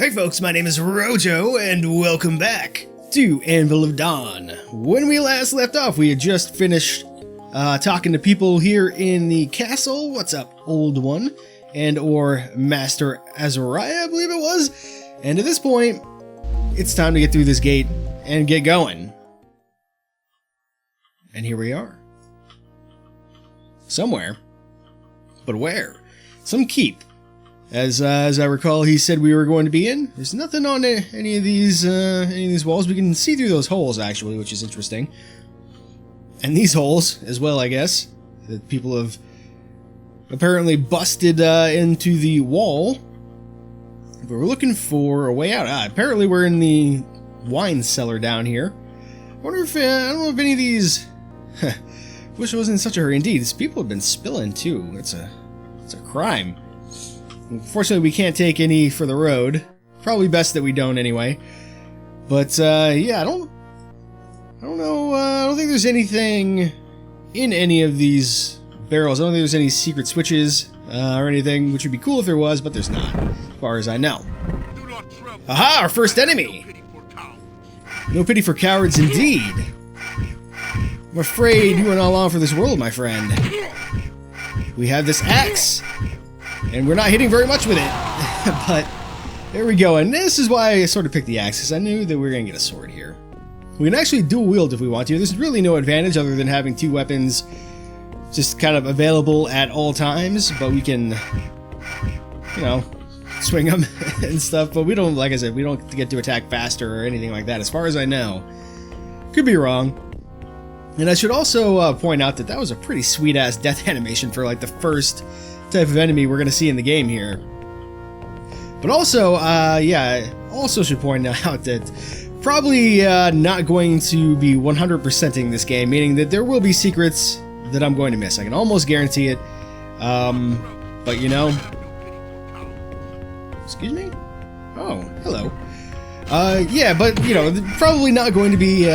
Hey folks, my name is Rojo, and welcome back to Anvil of Dawn. When we last left off, we had just finished talking to people here in the castle. What's up, old one? And or Master Azariah, I believe it was. And at this point, it's time to get through this gate and get going. And here we are. Somewhere. But where? Some keep. As I recall, he said we were going to be in. There's nothing on any of these walls. We can see through those holes, actually, which is interesting. And these holes, as well, I guess, that people have apparently busted into the wall. But we're looking for a way out. Apparently we're in the wine cellar down here. I wonder if, I don't know if any of these... Wish I wasn't in such a hurry. Indeed, these people have been spilling, too. It's a crime. Unfortunately, we can't take any for the road. Probably best that we don't anyway. But, yeah, I don't know, I don't think there's anything in any of these barrels. I don't think there's any secret switches or anything, which would be cool if there was, but there's not, as far as I know. Aha, our first enemy! No pity for cowards indeed. I'm afraid you are not long for this world, my friend. We have this axe. And we're not hitting very much with it, but there we go. And this is why I sort of picked the axe, because I knew that we were going to get a sword here. We can actually dual wield if we want to. There's really no advantage other than having two weapons just kind of available at all times, but we can, you know, swing them and stuff. But we don't, like I said, we don't get to attack faster or anything like that, as far as I know. Could be wrong. And I should also point out that that was a pretty sweet-ass death animation for, like, the first type of enemy we're going to see in the game here. But also, yeah, I also should point out that probably not going to be 100%ing this game, meaning that there will be secrets that I'm going to miss. I can almost guarantee it. But, you know... Excuse me? Oh, hello. Yeah, but, you know, probably not going to be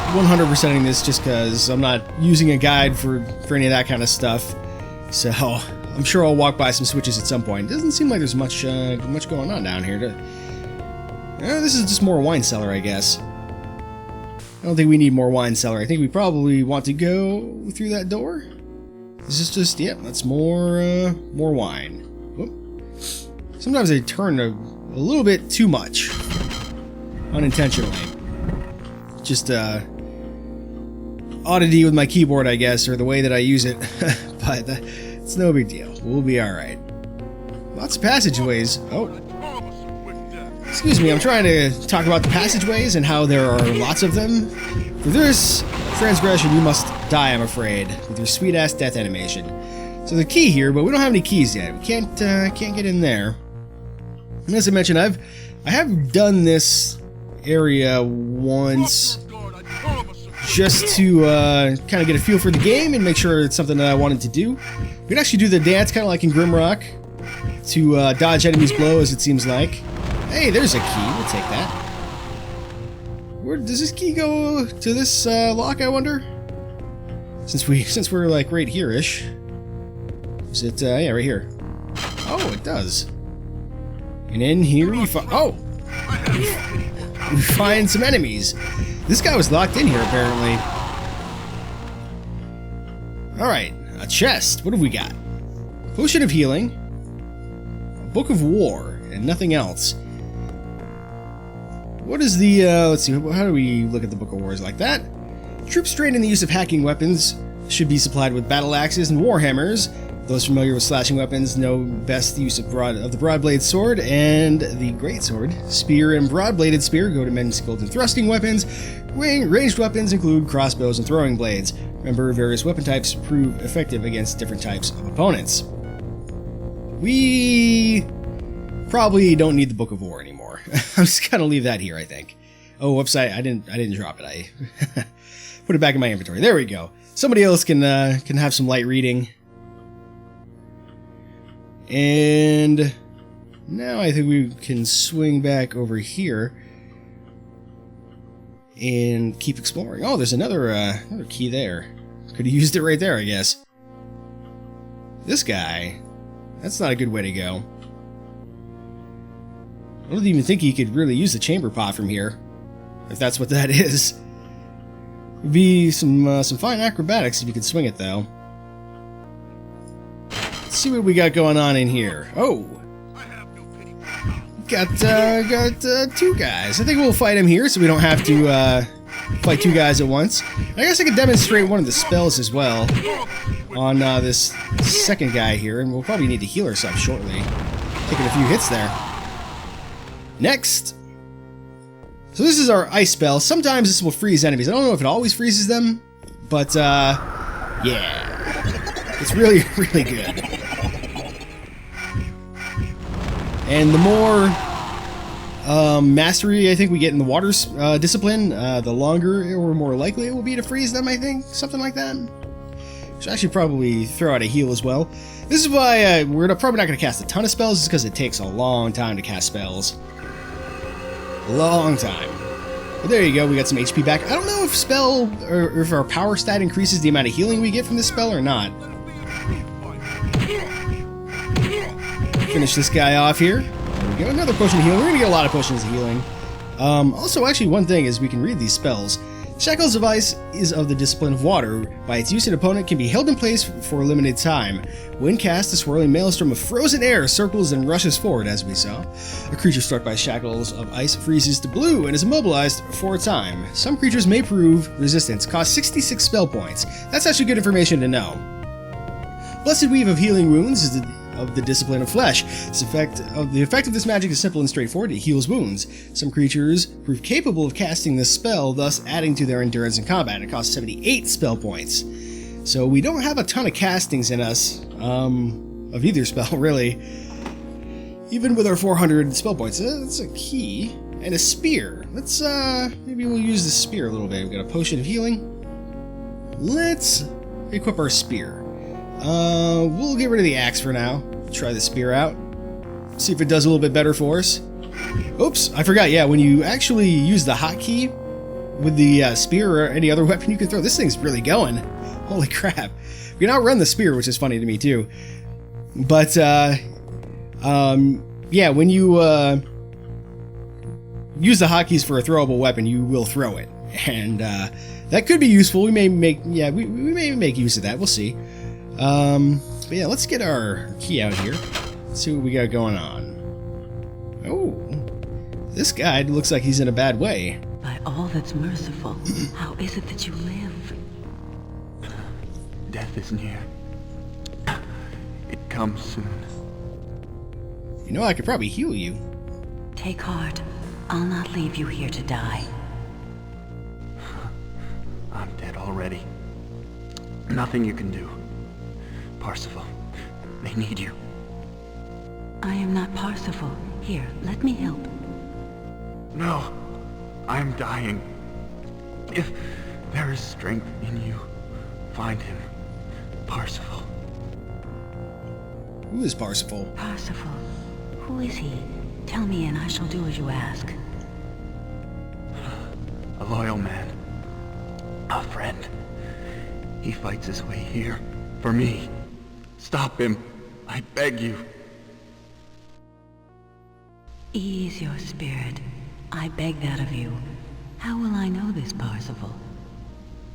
100%ing this just because I'm not using a guide for any of that kind of stuff. So I'm sure I'll walk by some switches at some point. It doesn't seem like there's much going on down here. This is just more wine cellar, I guess. I don't think we need more wine cellar. I think we probably want to go through that door. This is just, yeah, that's more wine. Whoop. Sometimes I turn a little bit too much. Unintentionally. Just, oddity with my keyboard, I guess, or the way that I use it, but it's no big deal. We'll be alright. Lots of passageways. Oh. Excuse me, I'm trying to talk about the passageways and how there are lots of them. For this transgression, you must die, I'm afraid, with your sweet-ass death animation. So the key here, but we don't have any keys yet. We can't get in there. And as I mentioned, I have done this area once, just to kind of get a feel for the game and make sure it's something that I wanted to do. We can actually do the dance kind of like in Grimrock to dodge enemies' blows, it seems like. Hey, there's a key. We'll take that. Where does this key go to this lock, I wonder? Since we're like right here-ish. Is it, yeah, right here. Oh, it does. And in here we find, oh! We find some enemies. This guy was locked in here, apparently. Alright, a chest. What have we got? Potion of healing. A book of war, and nothing else. What is the, let's see, how do we look at the book of wars like that? Troops trained in the use of hacking weapons should be supplied with battle axes and warhammers. Those familiar with slashing weapons know best the use of the broad-bladed sword and the greatsword. Spear and broad-bladed spear go to men skilled in thrusting weapons. Ranged weapons include crossbows and throwing blades. Remember, various weapon types prove effective against different types of opponents. We probably don't need the Book of War anymore. I'm just gonna leave that here, I think. Oh, whoops! I didn't drop it. I put it back in my inventory. There we go. Somebody else can have some light reading. And now I think we can swing back over here and keep exploring. Oh, there's another key there. Could have used it right there, I guess. This guy, that's not a good way to go. I don't even think he could really use the chamber pot from here, if that's what that is. It'd be some fine acrobatics if you could swing it, though. Let's see what we got going on in here. Oh, got two guys. I think we'll fight him here, so we don't have to fight two guys at once. I guess I could demonstrate one of the spells as well on this second guy here, and we'll probably need to heal ourselves shortly. Taking a few hits there. Next. So this is our ice spell. Sometimes this will freeze enemies. I don't know if it always freezes them, but yeah, it's really, really good. And the more mastery I think we get in the water discipline, the longer or more likely it will be to freeze them, I think. Something like that. Should actually probably throw out a heal as well. This is why we're probably not going to cast a ton of spells, because it takes a long time to cast spells. Long time. But there you go, we got some HP back. I don't know if spell, or if our power stat increases the amount of healing we get from this spell or not. Finish this guy off here. There we go, another potion of healing. We're going to get a lot of potions of healing. Also, actually, one thing is we can read these spells. Shackles of Ice is of the discipline of water. By its use, an opponent can be held in place for a limited time. When cast, a swirling maelstrom of frozen air circles and rushes forward, as we saw. A creature struck by Shackles of Ice freezes to blue and is immobilized for a time. Some creatures may prove resistance. Cost 66 spell points. That's actually good information to know. Blessed Weave of Healing Wounds is of the discipline of flesh. The effect of this magic is simple and straightforward. It heals wounds. Some creatures prove capable of casting this spell, thus adding to their endurance in combat. It costs 78 spell points. So we don't have a ton of castings in us, of either spell, really. Even with our 400 spell points. That's a key. And a spear. Let's, maybe we'll use the spear a little bit. We've got a potion of healing. Let's equip our spear. We'll get rid of the axe for now. Try the spear out. See if it does a little bit better for us. Oops, I forgot. Yeah, when you actually use the hotkey with the spear or any other weapon you can throw, this thing's really going. Holy crap. You can outrun the spear, which is funny to me too. But, yeah, when you use the hotkeys for a throwable weapon, you will throw it. And that could be useful. We may make, yeah, we may make use of that. We'll see. But yeah, let's get our key out here. Let's see what we got going on. Oh, this guy looks like he's in a bad way. By all that's merciful, how is it that you live? Death is near. It comes soon. You know, I could probably heal you. Take heart. I'll not leave you here to die. I'm dead already. Nothing you can do. Parsifal, they need you. I am not Parsifal. Here, let me help. No, I'm dying. If there is strength in you, find him. Parsifal. Who is Parsifal? Parsifal. Who is he? Tell me and I shall do as you ask. A loyal man. A friend. He fights his way here for me. Stop him. I beg you. Ease your spirit. I beg that of you. How will I know this Parsifal?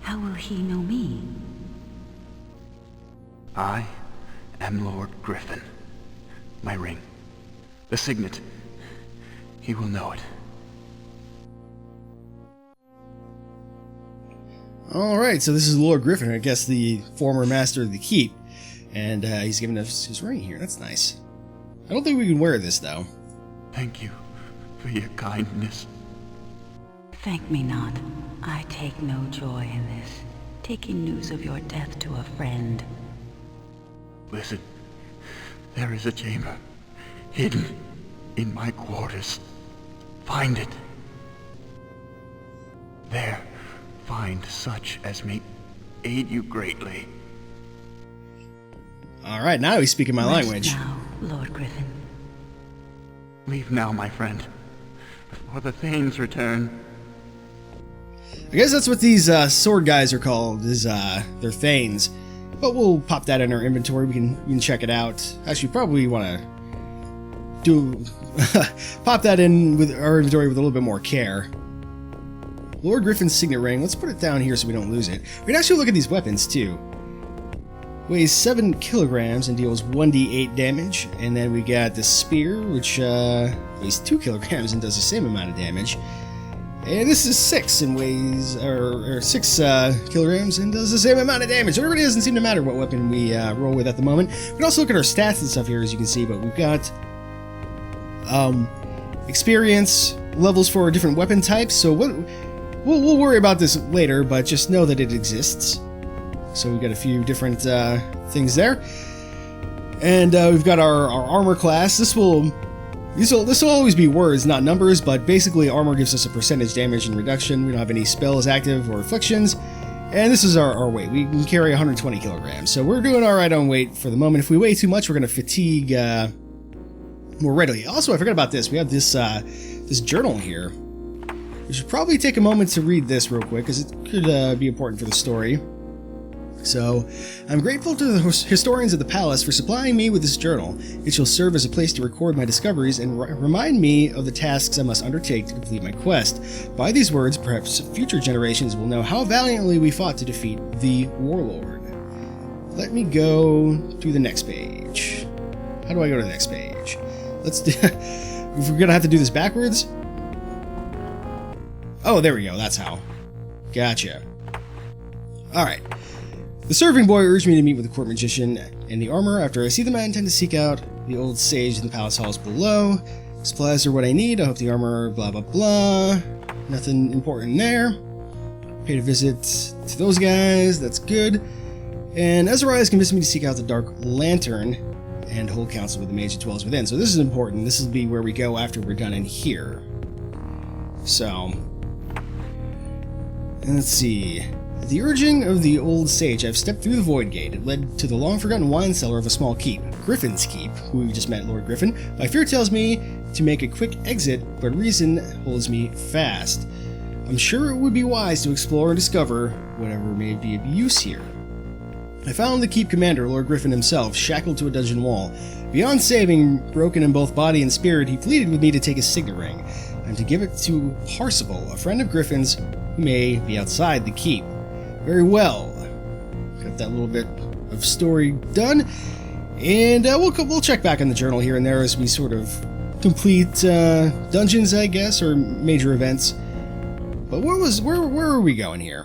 How will he know me? I am Lord Griffin. My ring. The signet. He will know it. Alright, so this is Lord Griffin, I guess the former master of the keep. And he's giving us his ring here. That's nice. I don't think we can wear this, though. Thank you for your kindness. Thank me not. I take no joy in this. Taking news of your death to a friend. Listen, there is a chamber hidden in my quarters. Find it. There, find such as may aid you greatly. Alright, now he's speaking my Rest language. now, Lord Griffin. Leave now, my friend, before the Thanes return. I guess that's what these sword guys are called, is they're Thanes. But we'll pop that in our inventory, we can check it out. Actually, probably want to pop that in with our inventory with a little bit more care. Lord Griffin's signet ring. Let's put it down here so we don't lose it. We can actually look at these weapons too. Weighs 7 kilograms and deals 1d8 damage. And then we got the spear, which weighs 2 kilograms and does the same amount of damage. And this is 6 and weighs, or 6 kilograms and does the same amount of damage. So it really doesn't seem to matter what weapon we roll with at the moment. We can also look at our stats and stuff here, as you can see, but we've got experience levels for different weapon types. So we'll worry about this later, but just know that it exists. So we've got a few different things there. And we've got our armor class. This will always be words, not numbers, but basically armor gives us a percentage damage and reduction. We don't have any spells active or afflictions. And this is our weight. We can carry 120 kilograms. So we're doing alright on weight for the moment. If we weigh too much, we're going to fatigue more readily. Also, I forgot about this. We have this this journal here. We should probably take a moment to read this real quick, because it could be important for the story. So, I'm grateful to the historians of the palace for supplying me with this journal. It shall serve as a place to record my discoveries and remind me of the tasks I must undertake to complete my quest. By these words, perhaps future generations will know how valiantly we fought to defeat the warlord. Let me go to the next page. How do I go to the next page? Let's do... If we're gonna have to do this backwards? Oh, there we go, that's how. Gotcha. Alright. The serving boy urged me to meet with the court magician in the armor. After I see them, I intend to seek out the old sage in the palace halls below. Supplies are what I need. I hope the armor, blah blah blah. Nothing important there. Paid a visit to those guys, that's good. And Ezra has convinced me to seek out the Dark Lantern and hold counsel with the mage that dwells within. So this is important. This will be where we go after we're done in here. So, and let's see. At the urging of the old sage, I've stepped through the void gate. It led to the long-forgotten wine cellar of a small keep, Griffin's Keep, who we just met, Lord Griffin. My fear tells me to make a quick exit, but reason holds me fast. I'm sure it would be wise to explore and discover whatever may be of use here. I found the keep commander, Lord Griffin himself, shackled to a dungeon wall. Beyond saving, broken in both body and spirit, he pleaded with me to take his signet ring. I'm to give it to Parsifal, a friend of Griffin's who may be outside the keep. Very well. Got that little bit of story done, and we'll check back on the journal here and there as we sort of complete dungeons, I guess, or major events. But where are we going here?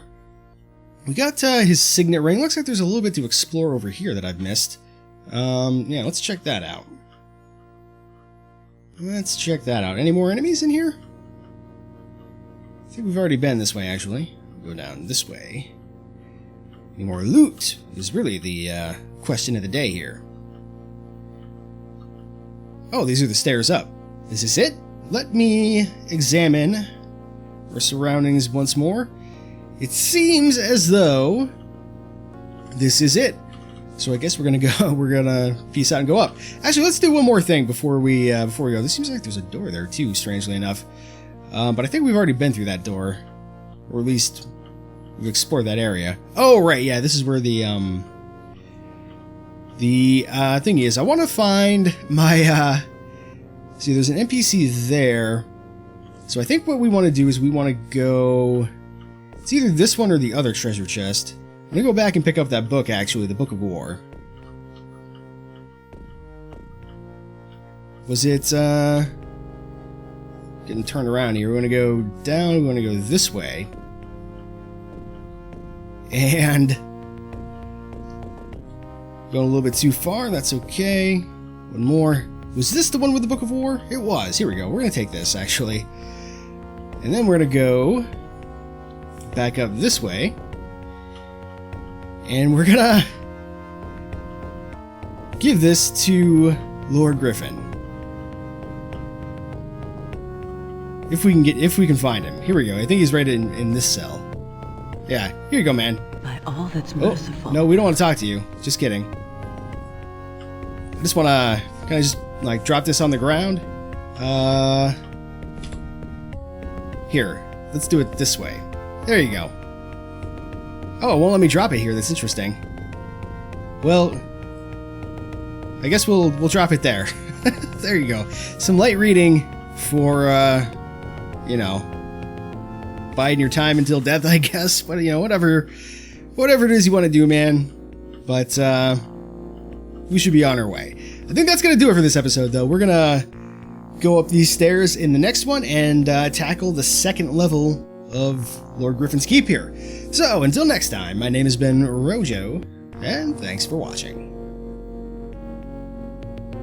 We got his signet ring. Looks like there's a little bit to explore over here that I've missed. Yeah, let's check that out. Let's check that out. Any more enemies in here? I think we've already been this way, actually. We'll go down this way. Any more loot is really the question of the day here. Oh, these are the stairs up. Is this it? Let me examine our surroundings once more. It seems as though this is it. So I guess we're gonna peace out and go up. Actually, let's do one more thing before we go. This seems like there's a door there too, strangely enough. But I think we've already been through that door, or at least we've explored that area. Oh right, yeah, this is where the thing is. I want to find my see, there's an NPC there. So I think what we want to do is we want to go. It's either this one or the other treasure chest. I'm gonna go back and pick up that book, actually, the Book of War. Was it, getting turned around here. We're gonna go down, we're gonna go this way. And going a little bit too far, that's okay. One more. Was this the one with the Book of War? It was. Here we go. We're gonna take this, actually. And then we're gonna go back up this way. And we're gonna give this to Lord Griffin. If we can find him. Here we go. I think he's right in this cell. Yeah, here you go, man. By all that's merciful. No, we don't want to talk to you. Just kidding. I just wanna kind of just like drop this on the ground. Here, let's do it this way. There you go. Oh, it won't let me drop it here. That's interesting. Well, I guess we'll drop it there. There you go. Some light reading for, you know, biding your time until death, I guess. But, you know, whatever it is you want to do, man. But, we should be on our way. I think that's going to do it for this episode, though. We're going to go up these stairs in the next one and tackle the second level of Lord Griffin's Keep here. So, until next time, my name has been Rojo, and thanks for watching.